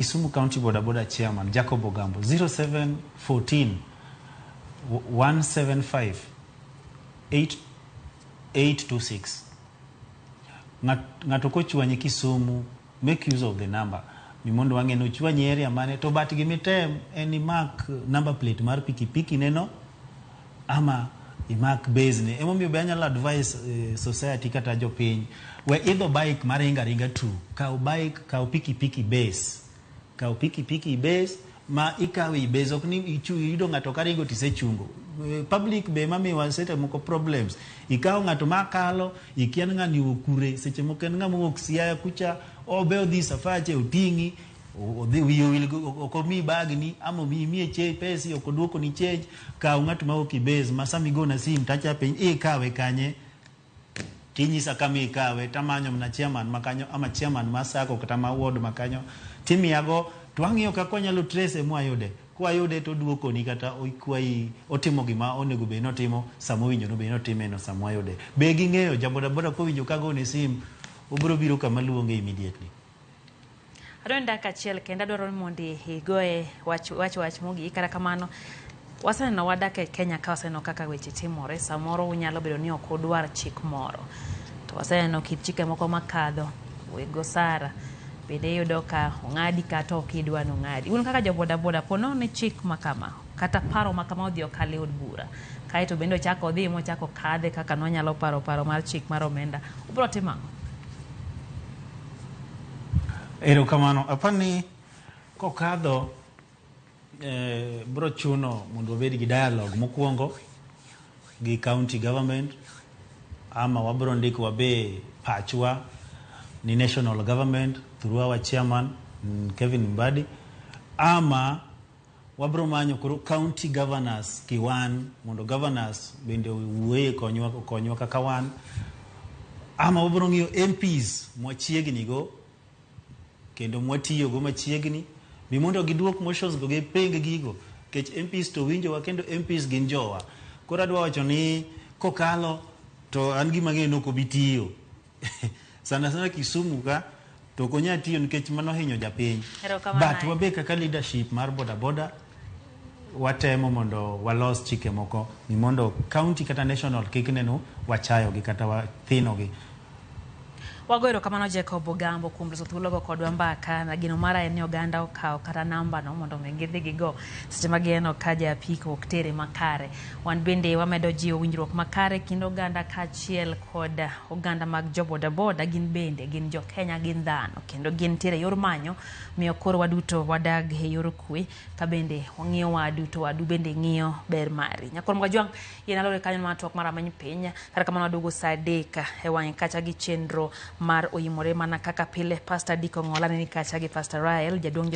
Kisumu County Boda Boda Chairman Jacob Ogambo 0714 175 826. Ngato kochwanyi Kisumu, make use of the number. Mimondo wange no chwanyi area mane to bat gimitem any mark number plate mar pikipiki neno ama imark base ne. Emo mi beanyala advice society kata jopiny we either bike maringa ringa tu ka bike ka pikipiki base. Ka pikipiki base ma ikawi base ok ni ichu ido ngato karingo tisechungo. Public be mami wasete moko problems. Ikaw ngato makalo ikian ngani ukure seche moko en ngamo oksia kucha obe odhi safache utingi odhi will okomi bag ni amo mi che pesi okoduoko ni change ka ngato ma okibase masami go na sim tacha piny ikawe kanye tinyisa kama ikawe tamanyo mna chairman makanyo ama chairman masako kata ma ward makanyo timi yago twang'iyo kako nyalo trace mwa yude kwa yude to duoko ni kata oikwai otimo gima onego be notimo samo winjo no be notime no samo yude be ging'eyo jaboda boda ko winjo kago ne sim obro biro kama luonge immediately. Adonda kachiel kenda dwaro mondi higoe wach mogi kara kamano waseneno wadake Kenya ka waseneno kaka weche timore samoro unyalo bedo ni ok odwar chik moro to waseneno kit chike moko makadho wego sara bende yudo ka ong'adi kata okidwa nong'adi. Un kaka joboda boda pono ne chik makama kata paro makama odhi okale od bura kaito bende ochako odhi mochako kadhe kaka nonyalo paro mar chik mar omenda ubro timo. Ero kamano apani kokadho bro chuno mondo obed gi dialogue mokwongo gi county government ama wabro ndiko wabe pachwa ni national government through our chairman Kevin Mbadi ama wabro manyo koro county governors kiwan mondo governors bende uwe konywa kaka wan ama wabro ng'iyo MPs mwachiegni go kendo mwatiyo go machiegni bimondo giduok motions go ge peng gigo kech MPs to winjo wa kendo MPs gin jowa kora dwa wacho ni kokalo to an gima ng'eno ko bitiyo sana Kisumu ka to konya tiyo nikech mano hinyo japiny but wabe kaka leadership mar boda boda watemo mondo walos chike moko ni mondo county kata national kikneno wachayo gi kata wathino gi. Wagoero kamano Jacob Ogambo kuom loso thuolo go kodwa mbaka na gino mara en oganda okaw kata namba no mondo megidhi gigo seche mageno kaja apiko oktere makare wan bende wamedo jiwo winjruok makare kindo oganda kachiel kod oganda mag joboda boda gin bende gin jo Kenya gin dhano kendo gin tiere yor manyo miyo koro waduto wadag e yor kwe ka bende wang'iyo waduto wadu bende ng'iyo ber mari nyakor mwajwang yenalore kanyo matwak mara many piny kata kamano wadugo saa 3 e wang' kacha gi chenro mar oyimore mana kaka pile Pastor Diko Ng'ola ni kacha gi Pastor Rael jaduong